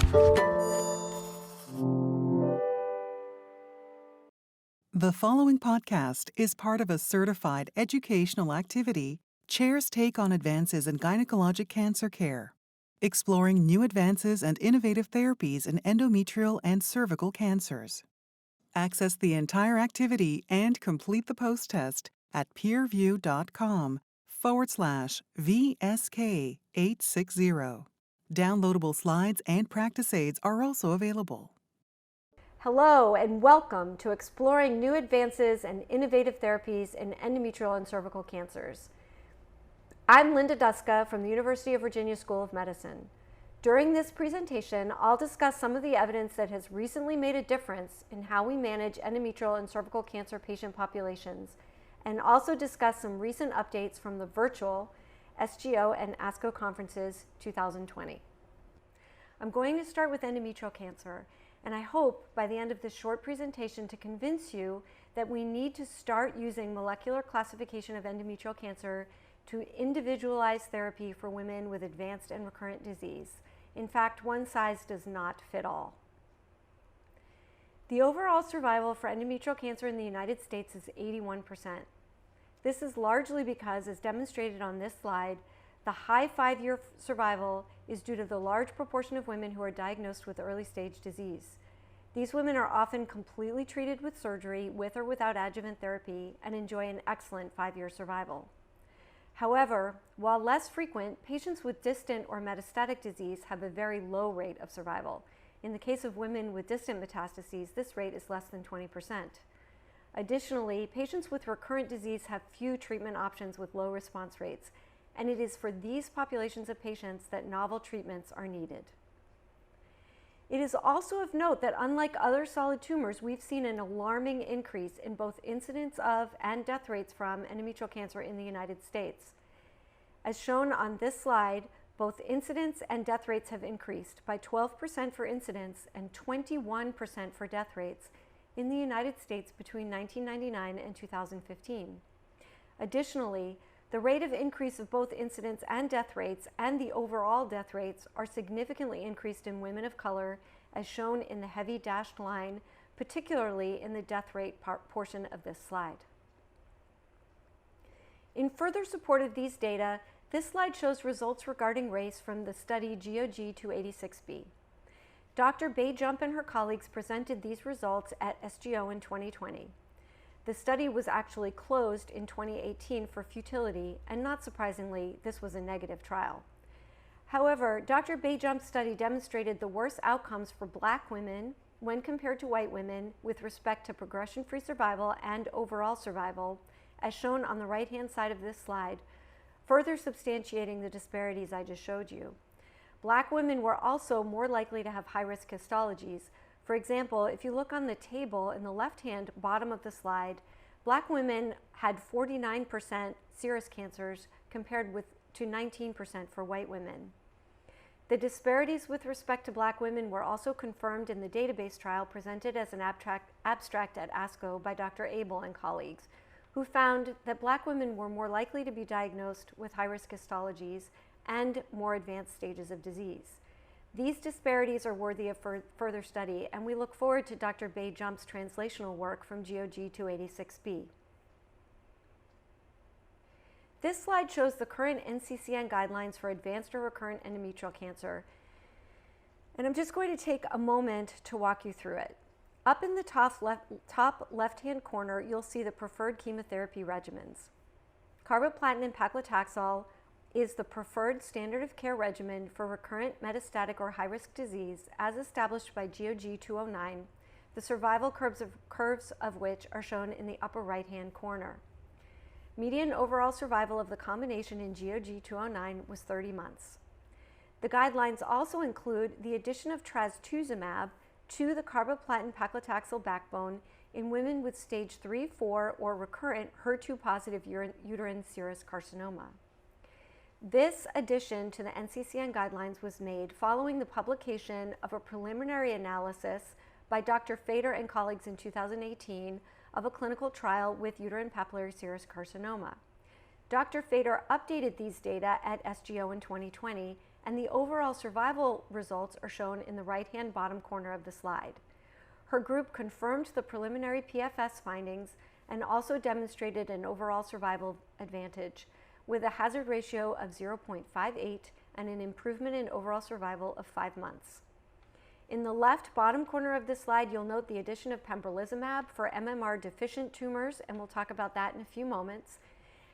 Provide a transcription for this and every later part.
The following podcast is part of a certified educational activity, Chair's Take on Advances in Gynecologic Cancer Care, exploring new advances and innovative therapies in endometrial and cervical cancers. Access the entire activity and complete the post-test at peerview.com/VSK860. Downloadable slides and practice aids are also available. Hello and welcome to Exploring New Advances and Innovative Therapies in Endometrial and Cervical Cancers. I'm Linda Duska from the University of Virginia School of Medicine. During this presentation, I'll discuss some of the evidence that has recently made a difference in how we manage endometrial and cervical cancer patient populations, and also discuss some recent updates from the virtual SGO and ASCO conferences 2020. I'm going to start with endometrial cancer, and I hope by the end of this short presentation to convince you that we need to start using molecular classification of endometrial cancer to individualize therapy for women with advanced and recurrent disease. In fact, one size does not fit all. The overall survival for endometrial cancer in the United States is 81%. This is largely because, as demonstrated on this slide, the high 5-year survival is due to the large proportion of women who are diagnosed with early stage disease. These women are often completely treated with surgery, with or without adjuvant therapy, and enjoy an excellent 5-year survival. However, while less frequent, patients with distant or metastatic disease have a very low rate of survival. In the case of women with distant metastases, this rate is less than 20%. Additionally, patients with recurrent disease have few treatment options with low response rates, and it is for these populations of patients that novel treatments are needed. It is also of note that unlike other solid tumors, we've seen an alarming increase in both incidence of and death rates from endometrial cancer in the United States. As shown on this slide, both incidence and death rates have increased by 12% for incidence and 21% for death rates in the United States between 1999 and 2015. Additionally, the rate of increase of both incidence and death rates and the overall death rates are significantly increased in women of color, as shown in the heavy dashed line, particularly in the death rate portion of this slide. In further support of these data, this slide shows results regarding race from the study GOG 286B. Dr. Bay-Jump and her colleagues presented these results at SGO in 2020. The study was actually closed in 2018 for futility, and not surprisingly, this was a negative trial. However, Dr. Bay-Jump's study demonstrated the worst outcomes for Black women when compared to white women with respect to progression-free survival and overall survival, as shown on the right-hand side of this slide, further substantiating the disparities I just showed you. Black women were also more likely to have high-risk histologies. For example, if you look on the table in the left-hand bottom of the slide, Black women had 49% serous cancers compared to 19% for white women. The disparities with respect to Black women were also confirmed in the database trial presented as an abstract at ASCO by Dr. Abel and colleagues, who found that Black women were more likely to be diagnosed with high-risk histologies and more advanced stages of disease. These disparities are worthy of further study, and we look forward to Dr. Bay-Jump's translational work from GOG 286B. This slide shows the current NCCN guidelines for advanced or recurrent endometrial cancer, and I'm just going to take a moment to walk you through it. Up in the top left-hand corner, you'll see the preferred chemotherapy regimens. Carboplatin and paclitaxel is the preferred standard of care regimen for recurrent metastatic or high-risk disease as established by GOG 209, the survival curves of which are shown in the upper right-hand corner. Median overall survival of the combination in GOG 209 was 30 months. The guidelines also include the addition of trastuzumab to the carboplatin paclitaxel backbone in women with stage 3, 4, or recurrent HER2-positive uterine serous carcinoma. This addition to the NCCN guidelines was made following the publication of a preliminary analysis by Dr. Fader and colleagues in 2018 of a clinical trial with uterine papillary serous carcinoma. Dr. Fader updated these data at SGO in 2020 and the overall survival results are shown in the right-hand bottom corner of the slide. Her group confirmed the preliminary PFS findings and also demonstrated an overall survival advantage with a hazard ratio of 0.58 and an improvement in overall survival of 5 months. In the left bottom corner of this slide, you'll note the addition of pembrolizumab for MMR deficient tumors, and we'll talk about that in a few moments.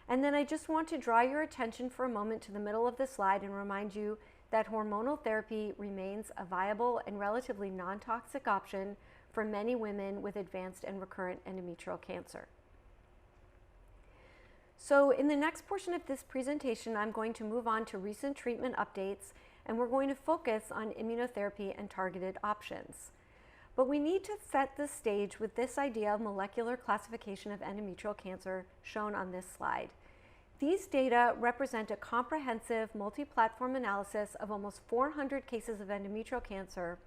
And then I just want to draw your attention for a moment to the middle of the slide and remind you that hormonal therapy remains a viable and relatively non-toxic option for many women with advanced and recurrent endometrial cancer. So in the next portion of this presentation, I'm going to move on to recent treatment updates, and we're going to focus on immunotherapy and targeted options. But we need to set the stage with this idea of molecular classification of endometrial cancer shown on this slide. These data represent a comprehensive multi-platform analysis of almost 400 cases of endometrial cancer,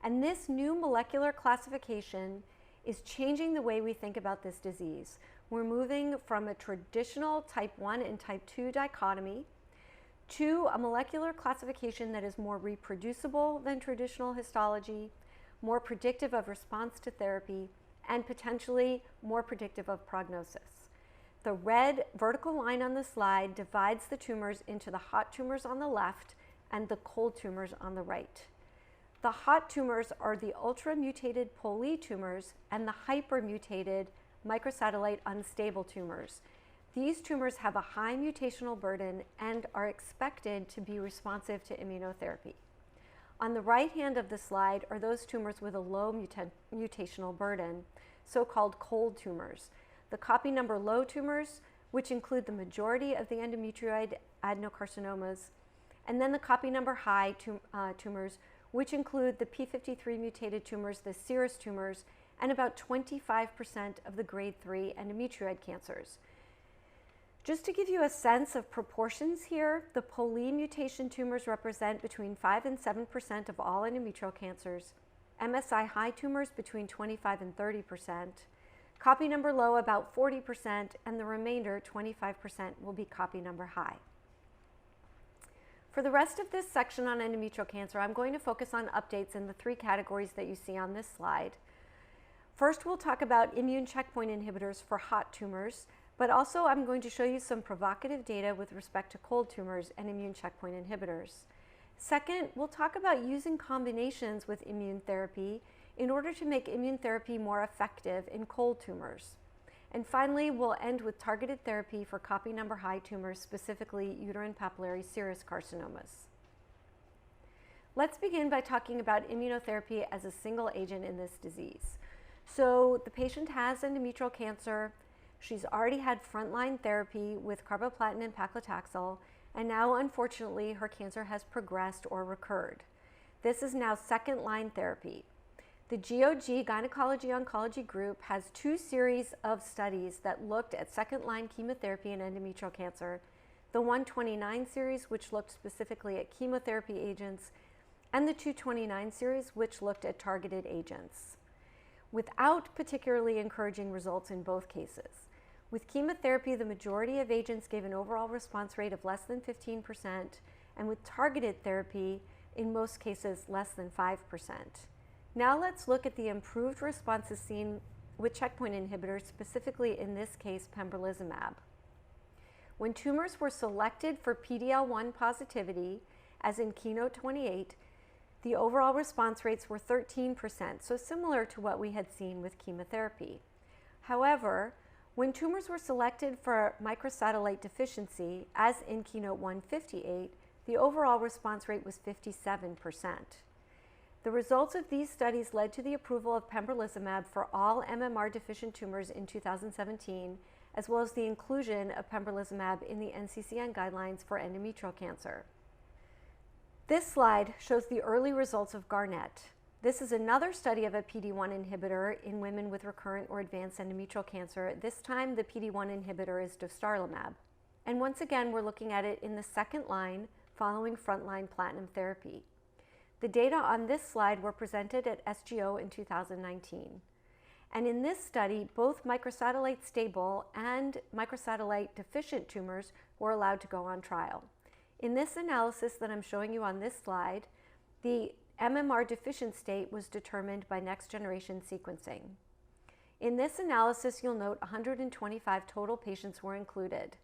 and this new molecular classification is changing the way we think about this disease. We're moving from a traditional type 1 and type 2 dichotomy to a molecular classification that is more reproducible than traditional histology, more predictive of response to therapy, and potentially more predictive of prognosis. The red vertical line on the slide divides the tumors into the hot tumors on the left and the cold tumors on the right. The hot tumors are the ultra-mutated POLE tumors and the hyper-mutated microsatellite unstable tumors. These tumors have a high mutational burden and are expected to be responsive to immunotherapy. On the right hand of the slide are those tumors with a low mutational burden, so-called cold tumors. The copy number low tumors, which include the majority of the endometrioid adenocarcinomas, and then the copy number high tumors, which include the p53 mutated tumors, the serous tumors, and about 25% of the grade 3 endometrioid cancers. Just to give you a sense of proportions here, the POLE mutation tumors represent between 5 and 7% of all endometrial cancers, MSI high tumors between 25 and 30%, copy number low about 40%, and the remainder, 25%, will be copy number high. For the rest of this section on endometrial cancer, I'm going to focus on updates in the 3 categories that you see on this slide. First, we'll talk about immune checkpoint inhibitors for hot tumors, but also I'm going to show you some provocative data with respect to cold tumors and immune checkpoint inhibitors. Second, we'll talk about using combinations with immune therapy in order to make immune therapy more effective in cold tumors. And finally, we'll end with targeted therapy for copy number high tumors, specifically uterine papillary serous carcinomas. Let's begin by talking about immunotherapy as a single agent in this disease. So the patient has endometrial cancer. She's already had frontline therapy with carboplatin and paclitaxel, and now unfortunately her cancer has progressed or recurred. This is now second-line therapy. The GOG Gynecology Oncology Group has 2 series of studies that looked at second-line chemotherapy in endometrial cancer, the 129 series, which looked specifically at chemotherapy agents, and the 229 series, which looked at targeted agents, without particularly encouraging results in both cases. With chemotherapy, the majority of agents gave an overall response rate of less than 15%, and with targeted therapy, in most cases, less than 5%. Now let's look at the improved responses seen with checkpoint inhibitors, specifically in this case, pembrolizumab. When tumors were selected for PD-L1 positivity, as in KEYNOTE-28, the overall response rates were 13%, so similar to what we had seen with chemotherapy. However, when tumors were selected for microsatellite deficiency, as in KEYNOTE-158, the overall response rate was 57%. The results of these studies led to the approval of pembrolizumab for all MMR deficient tumors in 2017, as well as the inclusion of pembrolizumab in the NCCN guidelines for endometrial cancer. This slide shows the early results of Garnet. This is another study of a PD-1 inhibitor in women with recurrent or advanced endometrial cancer. This time, the PD-1 inhibitor is dostarlimab. And once again, we're looking at it in the second line following frontline platinum therapy. The data on this slide were presented at SGO in 2019. And in this study, both microsatellite stable and microsatellite deficient tumors were allowed to go on trial. In this analysis that I'm showing you on this slide, the MMR deficient state was determined by next-generation sequencing. In this analysis, you'll note 125 total patients were included,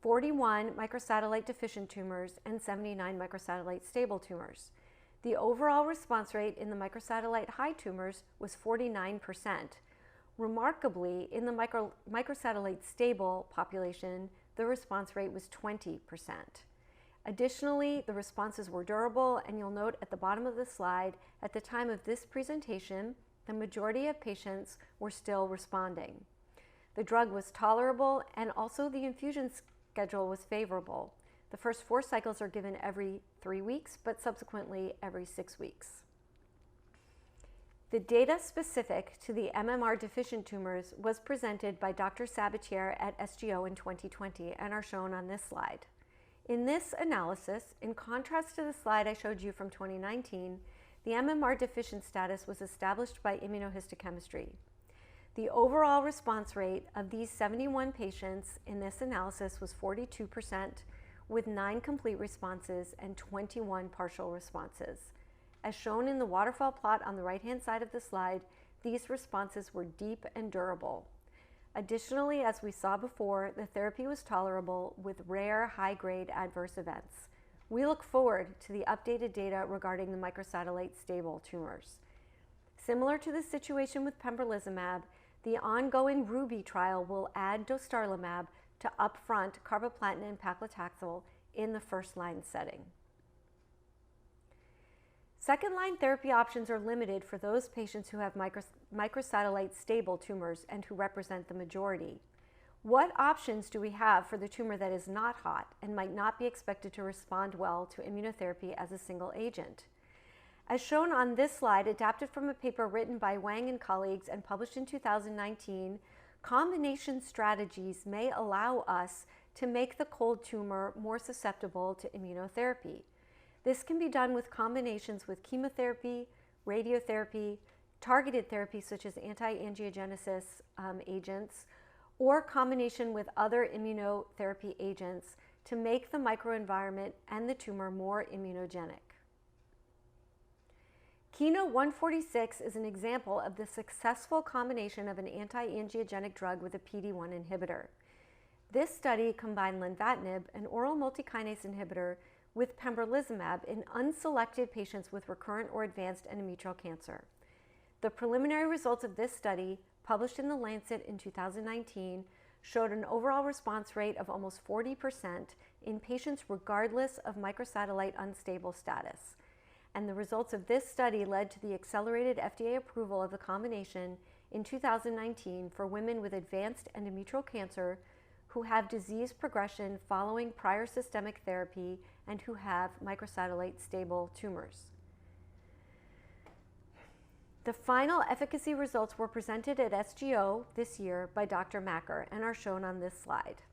41 microsatellite deficient tumors and 79 microsatellite stable tumors. The overall response rate in the microsatellite high tumors was 49%. Remarkably, in the microsatellite stable population, the response rate was 20%. Additionally, the responses were durable, and you'll note at the bottom of the slide, at the time of this presentation, the majority of patients were still responding. The drug was tolerable, and also the infusion schedule was favorable. The first 4 cycles are given every 3 weeks, but subsequently every 6 weeks. The data specific to the MMR deficient tumors was presented by Dr. Sabatier at SGO in 2020 and are shown on this slide. In this analysis, in contrast to the slide I showed you from 2019, the MMR deficient status was established by immunohistochemistry. The overall response rate of these 71 patients in this analysis was 42%, with 9 complete responses and 21 partial responses. As shown in the waterfall plot on the right-hand side of the slide, these responses were deep and durable. Additionally, as we saw before, the therapy was tolerable with rare high-grade adverse events. We look forward to the updated data regarding the microsatellite stable tumors. Similar to the situation with pembrolizumab, the ongoing RUBY trial will add dostarlimab to upfront carboplatin and paclitaxel in the first-line setting. Second-line therapy options are limited for those patients who have microsatellite stable tumors and who represent the majority. What options do we have for the tumor that is not hot and might not be expected to respond well to immunotherapy as a single agent? As shown on this slide, adapted from a paper written by Wang and colleagues and published in 2019, combination strategies may allow us to make the cold tumor more susceptible to immunotherapy. This can be done with combinations with chemotherapy, radiotherapy, targeted therapy such as anti-angiogenesis agents, or combination with other immunotherapy agents to make the microenvironment and the tumor more immunogenic. Keynote-146 is an example of the successful combination of an anti-angiogenic drug with a PD-1 inhibitor. This study combined lenvatinib, an oral multikinase inhibitor, with pembrolizumab in unselected patients with recurrent or advanced endometrial cancer. The preliminary results of this study, published in The Lancet in 2019, showed an overall response rate of almost 40% in patients regardless of microsatellite unstable status. And the results of this study led to the accelerated FDA approval of the combination in 2019 for women with advanced endometrial cancer who have disease progression following prior systemic therapy and who have microsatellite stable tumors. The final efficacy results were presented at SGO this year by Dr. Macker and are shown on this slide.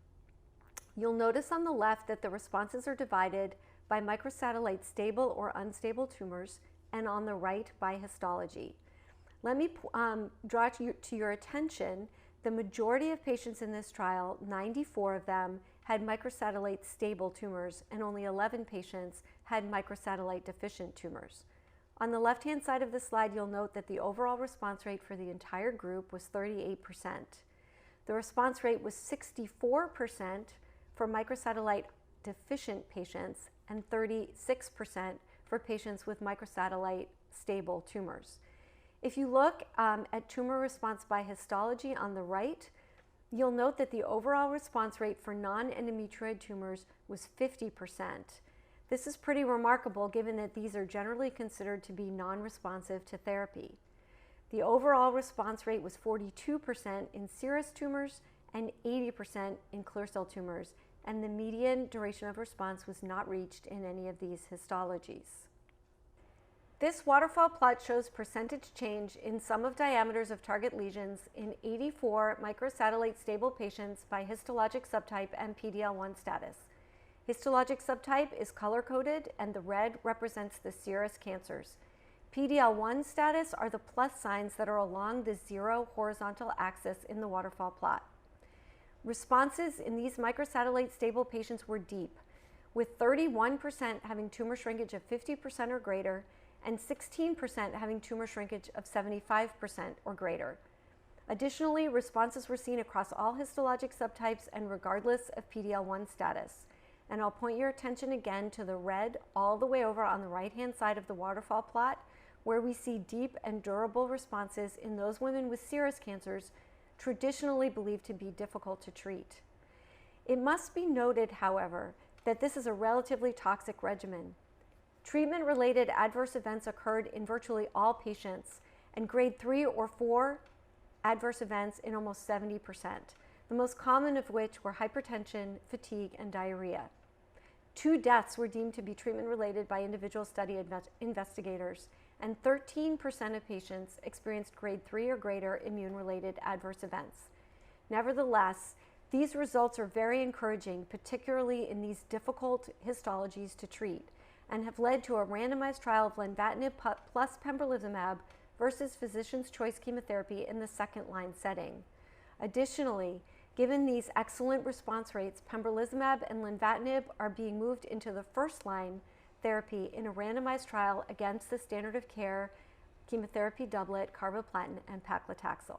You'll notice on the left that the responses are divided by microsatellite stable or unstable tumors, and on the right by histology. Let me draw to your attention the majority of patients in this trial, 94 of them, had microsatellite stable tumors, and only 11 patients had microsatellite deficient tumors. On the left-hand side of the slide, you'll note that the overall response rate for the entire group was 38%. The response rate was 64% for microsatellite deficient patients and 36% for patients with microsatellite stable tumors. If you look at tumor response by histology on the right, you'll note that the overall response rate for non-endometrioid tumors was 50%. This is pretty remarkable given that these are generally considered to be non-responsive to therapy. The overall response rate was 42% in serous tumors and 80% in clear cell tumors, and the median duration of response was not reached in any of these histologies. This waterfall plot shows percentage change in sum of diameters of target lesions in 84 microsatellite stable patients by histologic subtype and PD-L1 status. Histologic subtype is color-coded, and the red represents the serous cancers. PD-L1 status are the plus signs that are along the 0 horizontal axis in the waterfall plot. Responses in these microsatellite stable patients were deep, with 31% having tumor shrinkage of 50% or greater and 16% having tumor shrinkage of 75% or greater. Additionally, responses were seen across all histologic subtypes and regardless of PD-L1 status. And I'll point your attention again to the red all the way over on the right-hand side of the waterfall plot, where we see deep and durable responses in those women with serous cancers traditionally believed to be difficult to treat. It must be noted, however, that this is a relatively toxic regimen. Treatment-related adverse events occurred in virtually all patients, and grade 3 or 4 adverse events in almost 70%, the most common of which were hypertension, fatigue, and diarrhea. 2 deaths were deemed to be treatment-related by individual study investigators, and 13% of patients experienced grade 3 or greater immune-related adverse events. Nevertheless, these results are very encouraging, particularly in these difficult histologies to treat, and have led to a randomized trial of lenvatinib plus pembrolizumab versus physician's choice chemotherapy in the second-line setting. Additionally, given these excellent response rates, pembrolizumab and lenvatinib are being moved into the first-line therapy in a randomized trial against the standard of care chemotherapy doublet carboplatin and paclitaxel.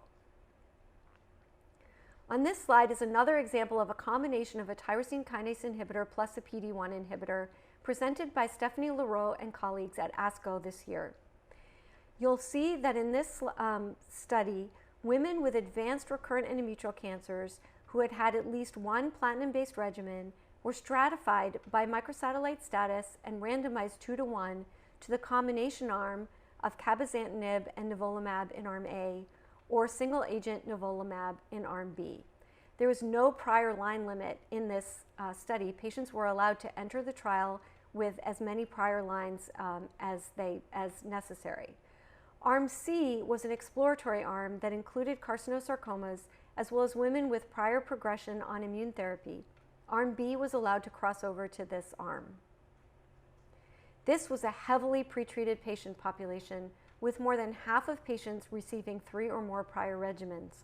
On this slide is another example of a combination of a tyrosine kinase inhibitor plus a PD-1 inhibitor presented by Stephanie Leroux and colleagues at ASCO this year. You'll see that in this study, women with advanced recurrent endometrial cancers who had had at least one platinum-based regimen were stratified by microsatellite status and randomized 2-to-1 to the combination arm of cabozantinib and nivolumab in arm A, or single-agent nivolumab in arm B. There was no prior line limit in this study. Patients were allowed to enter the trial with as many prior lines as necessary. Arm C was an exploratory arm that included carcinosarcomas as well as women with prior progression on immune therapy. Arm B was allowed to cross over to this arm. This was a heavily pretreated patient population with more than half of patients receiving 3 or more prior regimens.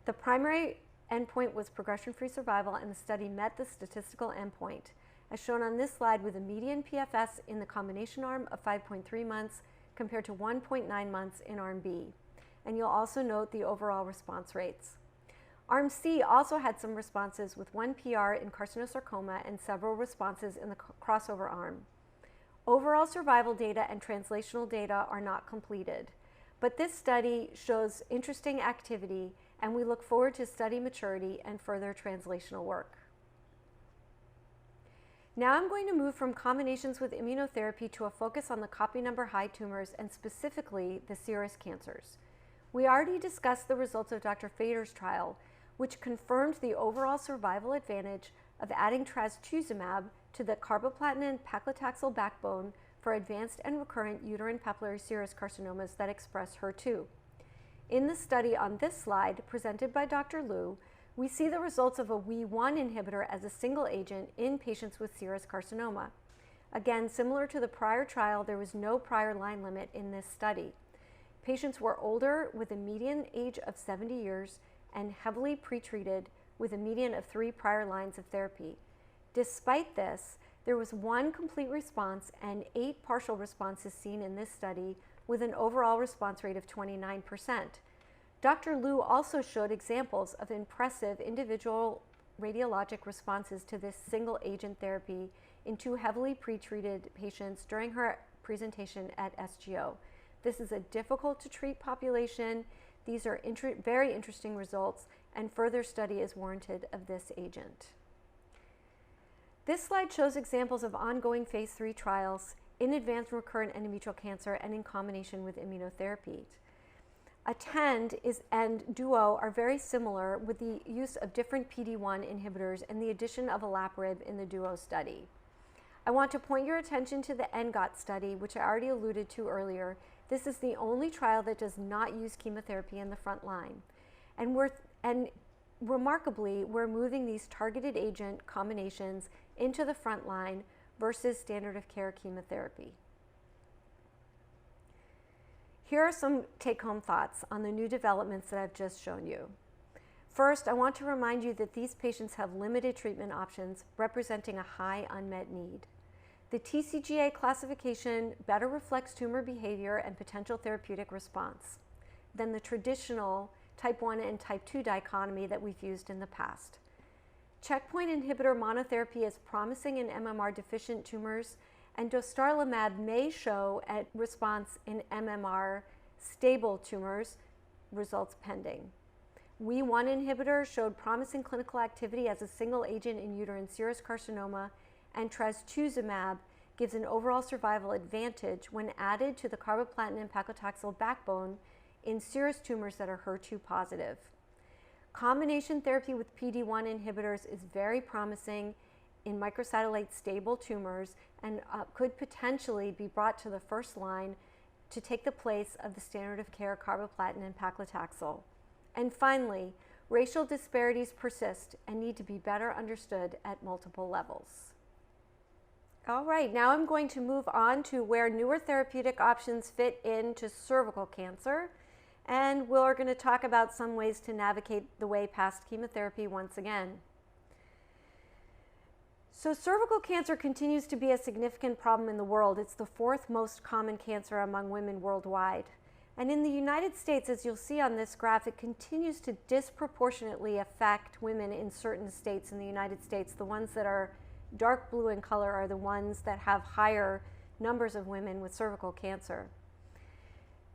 The primary endpoint was progression-free survival, and the study met the statistical endpoint, as shown on this slide, with a median PFS in the combination arm of 5.3 months compared to 1.9 months in arm B. And you'll also note the overall response rates. Arm C also had some responses, with 1 PR in carcinosarcoma and several responses in the crossover arm. Overall survival data and translational data are not completed, but this study shows interesting activity, and we look forward to study maturity and further translational work. Now I'm going to move from combinations with immunotherapy to a focus on the copy number high tumors, and specifically the serous cancers. We already discussed the results of Dr. Fader's trial, which confirmed the overall survival advantage of adding trastuzumab to the carboplatin and paclitaxel backbone for advanced and recurrent uterine papillary serous carcinomas that express HER2. In the study on this slide, presented by Dr. Liu, we see the results of a WEE1 inhibitor as a single agent in patients with serous carcinoma. Again, similar to the prior trial, there was no prior line limit in this study. Patients were older with a median age of 70 years and heavily pretreated with a median of 3 prior lines of therapy. Despite this, there was 1 complete response and 8 partial responses seen in this study, with an overall response rate of 29%. Dr. Liu also showed examples of impressive individual radiologic responses to this single agent therapy in 2 heavily pretreated patients during her presentation at SGO. This is a difficult to treat population. These are very interesting results, and further study is warranted of this agent. This slide shows examples of ongoing phase 3 trials in advanced recurrent endometrial cancer and in combination with immunotherapy. ATTEND and DUO are very similar, with the use of different PD-1 inhibitors and the addition of olaparib in the DUO study. I want to point your attention to the ENGOT study, which I already alluded to earlier. This is the only trial that does not use chemotherapy in the front line. And remarkably, we're moving these targeted agent combinations into the front line versus standard of care chemotherapy. Here are some take-home thoughts on the new developments that I've just shown you. First, I want to remind you that these patients have limited treatment options, representing a high unmet need. The TCGA classification better reflects tumor behavior and potential therapeutic response than the traditional type 1 and type 2 dichotomy that we've used in the past. Checkpoint inhibitor monotherapy is promising in MMR deficient tumors, and dostarlimab may show a response in MMR stable tumors, results pending. WEE1 inhibitor showed promising clinical activity as a single agent in uterine serous carcinoma, and trastuzumab gives an overall survival advantage when added to the carboplatin paclitaxel backbone in serous tumors that are HER2 positive. Combination therapy with PD-1 inhibitors is very promising in microsatellite stable tumors and could potentially be brought to the first line to take the place of the standard of care carboplatin and paclitaxel. And finally, racial disparities persist and need to be better understood at multiple levels. All right, now I'm going to move on to where newer therapeutic options fit into cervical cancer. And we're going to talk about some ways to navigate the way past chemotherapy once again. So cervical cancer continues to be a significant problem in the world. It's the fourth most common cancer among women worldwide. And in the United States, as you'll see on this graph, it continues to disproportionately affect women in certain states in the United States. The ones that are dark blue in color are the ones that have higher numbers of women with cervical cancer.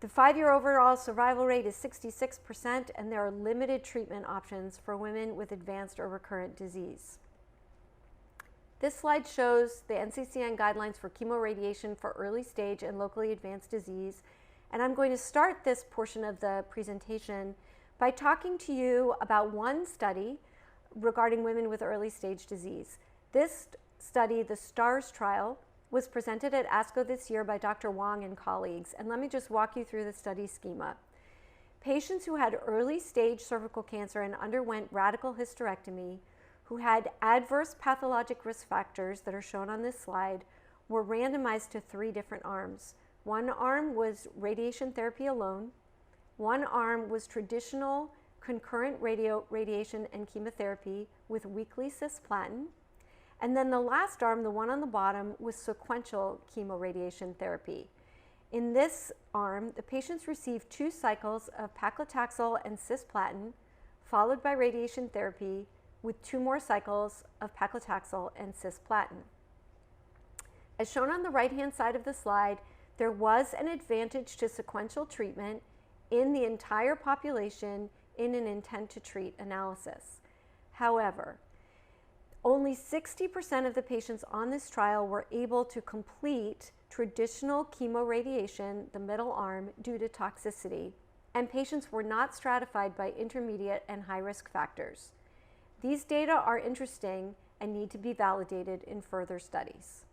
The 5-year overall survival rate is 66%, and there are limited treatment options for women with advanced or recurrent disease. This slide shows the NCCN guidelines for chemoradiation for early stage and locally advanced disease, and I'm going to start this portion of the presentation by talking to you about one study regarding women with early stage disease. This study, the STARS trial, was presented at ASCO this year by Dr. Wong and colleagues, and let me just walk you through the study schema. Patients who had early stage cervical cancer and underwent radical hysterectomy, who had adverse pathologic risk factors that are shown on this slide, were randomized to 3 different arms. One arm was radiation therapy alone, one arm was traditional concurrent radiation and chemotherapy with weekly cisplatin, and then the last arm, the one on the bottom, was sequential chemoradiation therapy. In this arm, the patients received 2 cycles of paclitaxel and cisplatin, followed by radiation therapy with 2 more cycles of paclitaxel and cisplatin. As shown on the right-hand side of the slide, there was an advantage to sequential treatment in the entire population in an intent to treat analysis. However, only 60% of the patients on this trial were able to complete traditional chemoradiation, the middle arm, due to toxicity, and patients were not stratified by intermediate and high-risk factors. These data are interesting and need to be validated in further studies.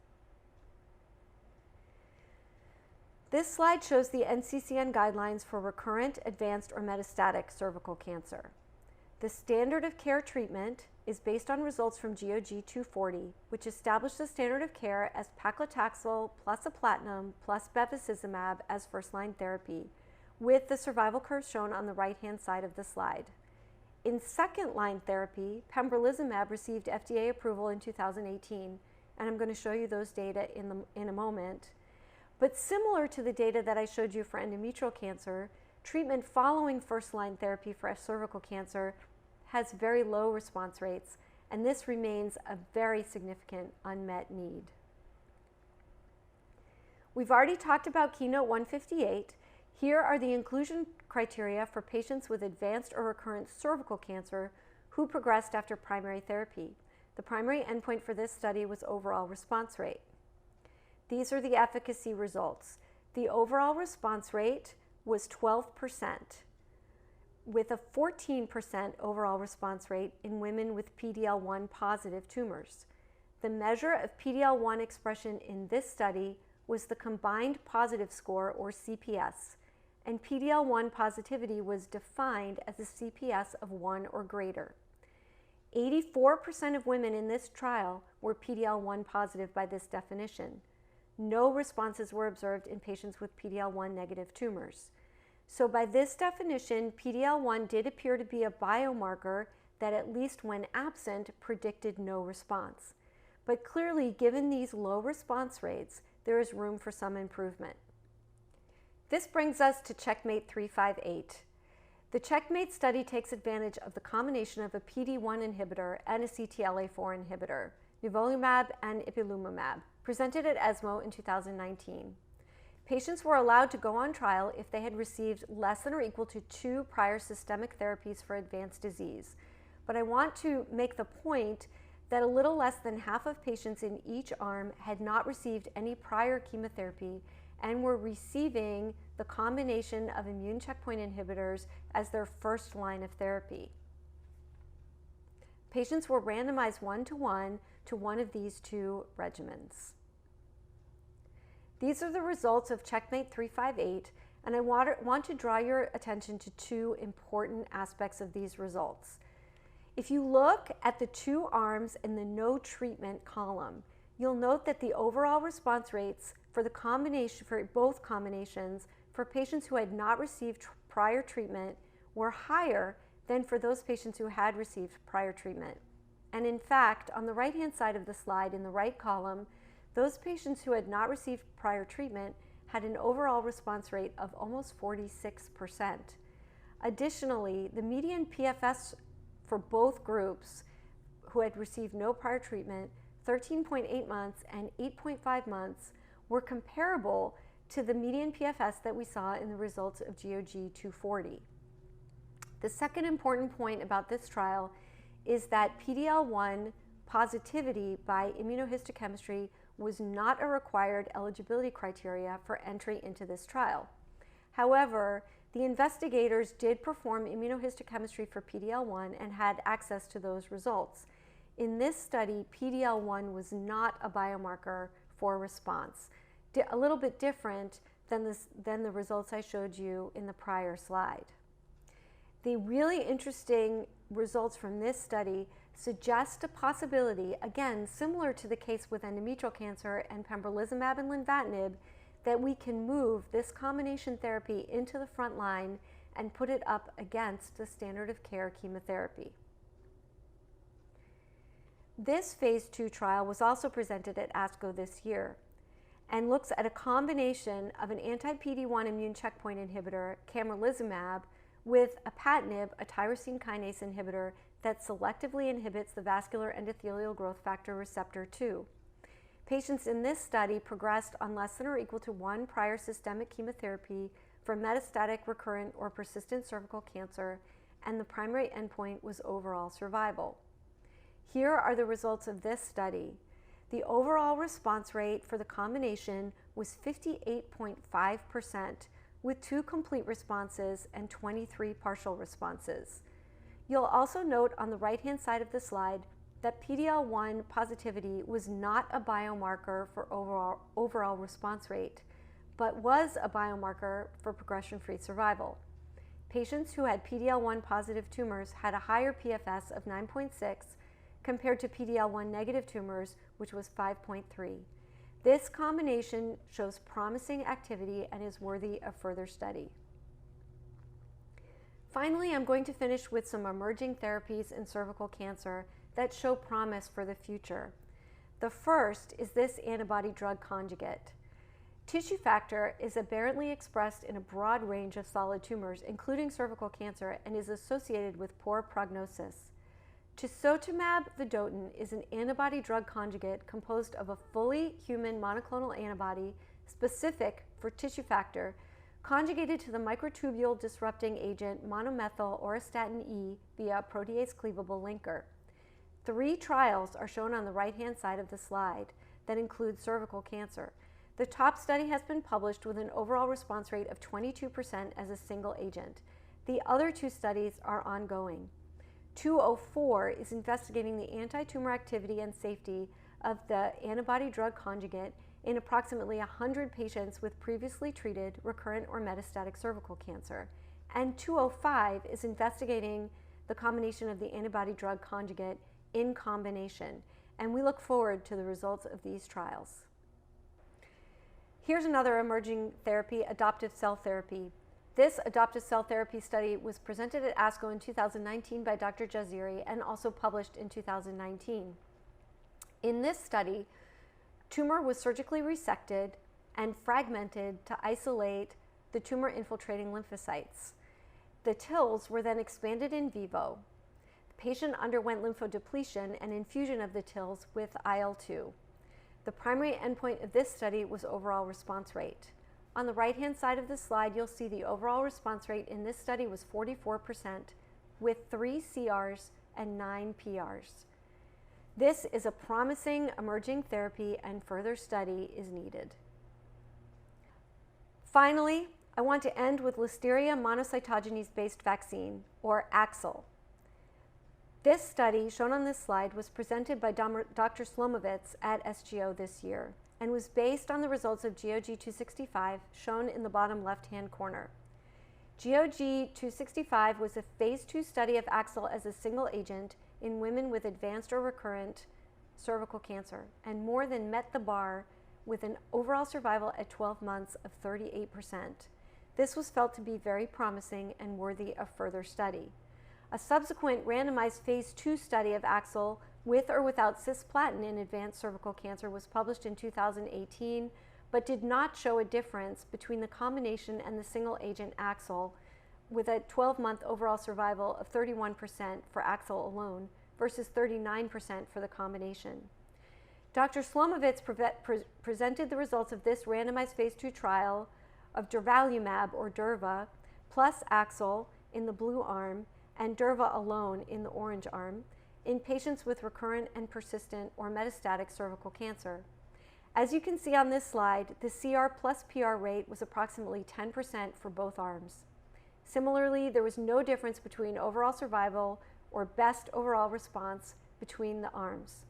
This slide shows the NCCN guidelines for recurrent, advanced, or metastatic cervical cancer. The standard of care treatment is based on results from GOG 240, which established the standard of care as paclitaxel plus a platinum plus bevacizumab as first-line therapy, with the survival curve shown on the right-hand side of the slide. In second-line therapy, pembrolizumab received FDA approval in 2018, and I'm going to show you those data in a moment. But similar to the data that I showed you for endometrial cancer, treatment following first-line therapy for cervical cancer has very low response rates, and this remains a very significant unmet need. We've already talked about Keynote 158. Here are the inclusion criteria for patients with advanced or recurrent cervical cancer who progressed after primary therapy. The primary endpoint for this study was overall response rate. These are the efficacy results. The overall response rate was 12%, with a 14% overall response rate in women with PD-L1 positive tumors. The measure of PD-L1 expression in this study was the combined positive score, or CPS, and PD-L1 positivity was defined as a CPS of 1 or greater. 84% of women in this trial were PD-L1 positive by this definition. No responses were observed in patients with PD-L1 negative tumors. So by this definition, PD-L1 did appear to be a biomarker that, at least when absent, predicted no response. But clearly, given these low response rates, there is room for some improvement. This brings us to Checkmate 358. The Checkmate study takes advantage of the combination of a PD-1 inhibitor and a CTLA-4 inhibitor, nivolumab and ipilimumab, presented at ESMO in 2019. Patients were allowed to go on trial if they had received less than or equal to 2 prior systemic therapies for advanced disease. But I want to make the point that a little less than half of patients in each arm had not received any prior chemotherapy and were receiving the combination of immune checkpoint inhibitors as their first line of therapy. Patients were randomized 1-to-1 to one of these 2 regimens. These are the results of Checkmate 358, and I want to draw your attention to 2 important aspects of these results. If you look at the 2 arms in the no treatment column, you'll note that the overall response rates for both combinations for patients who had not received prior treatment were higher than for those patients who had received prior treatment. And in fact, on the right-hand side of the slide in the right column, those patients who had not received prior treatment had an overall response rate of almost 46%. Additionally, the median PFS for both groups who had received no prior treatment, 13.8 months and 8.5 months, were comparable to the median PFS that we saw in the results of GOG 240. The second important point about this trial is that PD-L1 positivity by immunohistochemistry was not a required eligibility criteria for entry into this trial. However, the investigators did perform immunohistochemistry for PD-L1 and had access to those results. In this study, PD-L1 was not a biomarker for response, a little bit different than the results I showed you in the prior slide. The really interesting results from this study suggest a possibility, again, similar to the case with endometrial cancer and pembrolizumab and lenvatinib, that we can move this combination therapy into the front line and put it up against the standard of care chemotherapy. This phase 2 trial was also presented at ASCO this year and looks at a combination of an anti-PD-1 immune checkpoint inhibitor, camrelizumab, with apatinib, a tyrosine kinase inhibitor that selectively inhibits the vascular endothelial growth factor receptor 2. Patients in this study progressed on less than or equal to 1 prior systemic chemotherapy for metastatic, recurrent, or persistent cervical cancer, and the primary endpoint was overall survival. Here are the results of this study. The overall response rate for the combination was 58.5%, with 2 complete responses and 23 partial responses. You'll also note on the right-hand side of the slide that PD-L1 positivity was not a biomarker for overall response rate, but was a biomarker for progression-free survival. Patients who had PD-L1 positive tumors had a higher PFS of 9.6 compared to PD-L1 negative tumors, which was 5.3. This combination shows promising activity and is worthy of further study. Finally, I'm going to finish with some emerging therapies in cervical cancer that show promise for the future. The first is this antibody drug conjugate. Tissue factor is aberrantly expressed in a broad range of solid tumors, including cervical cancer, and is associated with poor prognosis. Tisotumab vedotin is an antibody drug conjugate composed of a fully human monoclonal antibody specific for tissue factor, conjugated to the microtubule disrupting agent monomethyl auristatin E via a protease cleavable linker. 3 trials are shown on the right-hand side of the slide that include cervical cancer. The top study has been published with an overall response rate of 22% as a single agent. The other 2 studies are ongoing. 204 is investigating the anti-tumor activity and safety of the antibody drug conjugate in approximately 100 patients with previously treated recurrent or metastatic cervical cancer. And 205 is investigating the combination of the antibody drug conjugate in combination. And we look forward to the results of these trials. Here's another emerging therapy, adoptive cell therapy. This adoptive cell therapy study was presented at ASCO in 2019 by Dr. Jaziri and also published in 2019. In this study, tumor was surgically resected and fragmented to isolate the tumor-infiltrating lymphocytes. The TILs were then expanded in vivo. The patient underwent lymphodepletion and infusion of the TILs with IL-2. The primary endpoint of this study was overall response rate. On the right-hand side of the slide, you'll see the overall response rate in this study was 44%, with 3 CRs and 9 PRs. This is a promising emerging therapy, and further study is needed. Finally, I want to end with Listeria monocytogenes-based vaccine, or AXL. This study, shown on this slide, was presented by Dr. Slomovitz at SGO this year and was based on the results of GOG-265, shown in the bottom left-hand corner. GOG-265 was a phase 2 study of AXL as a single agent in women with advanced or recurrent cervical cancer, and more than met the bar with an overall survival at 12 months of 38%. This was felt to be very promising and worthy of further study. A subsequent randomized phase 2 study of AXL with or without cisplatin in advanced cervical cancer was published in 2018, but did not show a difference between the combination and the single agent AXL, with a 12-month overall survival of 31% for AXL alone versus 39% for the combination. Dr. Slomovitz presented the results of this randomized phase 2 trial of durvalumab, or Durva, plus AXL in the blue arm and Durva alone in the orange arm in patients with recurrent and persistent or metastatic cervical cancer. As you can see on this slide, the CR plus PR rate was approximately 10% for both arms. Similarly, there was no difference between overall survival or best overall response between the arms.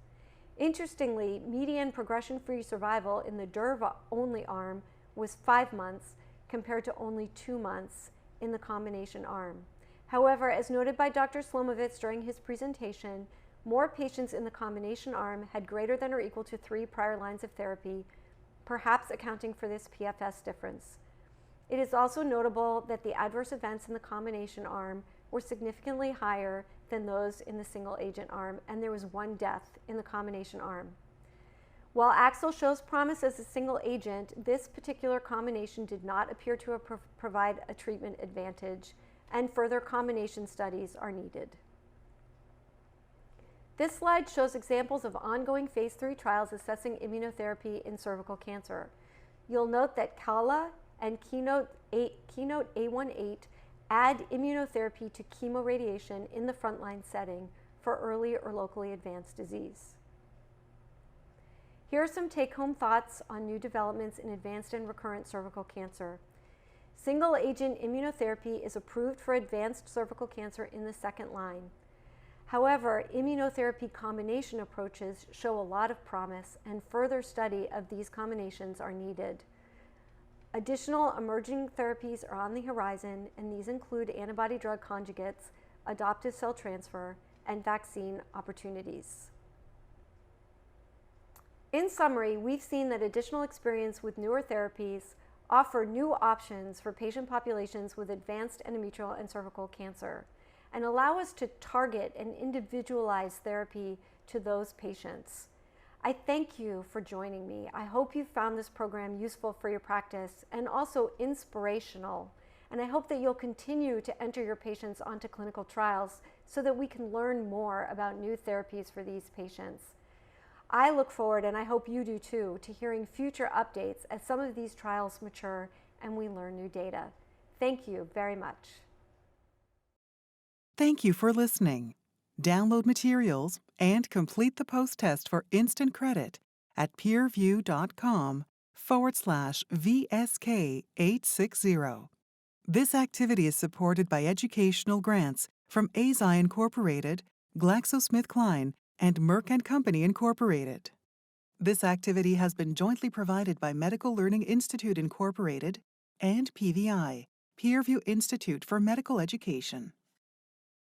Interestingly, median progression-free survival in the Durva-only arm was 5 months compared to only 2 months in the combination arm. However, as noted by Dr. Slomovitz during his presentation, more patients in the combination arm had greater than or equal to 3 prior lines of therapy, perhaps accounting for this PFS difference. It is also notable that the adverse events in the combination arm were significantly higher than those in the single agent arm, and there was 1 death in the combination arm. While AXL shows promise as a single agent, this particular combination did not appear to provide a treatment advantage, and further combination studies are needed. This slide shows examples of ongoing phase 3 trials assessing immunotherapy in cervical cancer. You'll note that CALA and Keynote A18 add immunotherapy to chemoradiation in the frontline setting for early or locally advanced disease. Here are some take-home thoughts on new developments in advanced and recurrent cervical cancer. Single-agent immunotherapy is approved for advanced cervical cancer in the second line. However, immunotherapy combination approaches show a lot of promise, and further study of these combinations are needed. Additional emerging therapies are on the horizon, and these include antibody-drug conjugates, adoptive cell transfer, and vaccine opportunities. In summary, we've seen that additional experience with newer therapies offer new options for patient populations with advanced endometrial and cervical cancer, and allow us to target and individualize therapy to those patients. I thank you for joining me. I hope you found this program useful for your practice and also inspirational. And I hope that you'll continue to enter your patients onto clinical trials so that we can learn more about new therapies for these patients. I look forward, and I hope you do too, to hearing future updates as some of these trials mature and we learn new data. Thank you very much. Thank you for listening. Download materials and complete the post-test for instant credit at peerview.com/VSK860. This activity is supported by educational grants from Eisai Incorporated, GlaxoSmithKline, and Merck & Company Incorporated. This activity has been jointly provided by Medical Learning Institute Incorporated and PVI, Peerview Institute for Medical Education.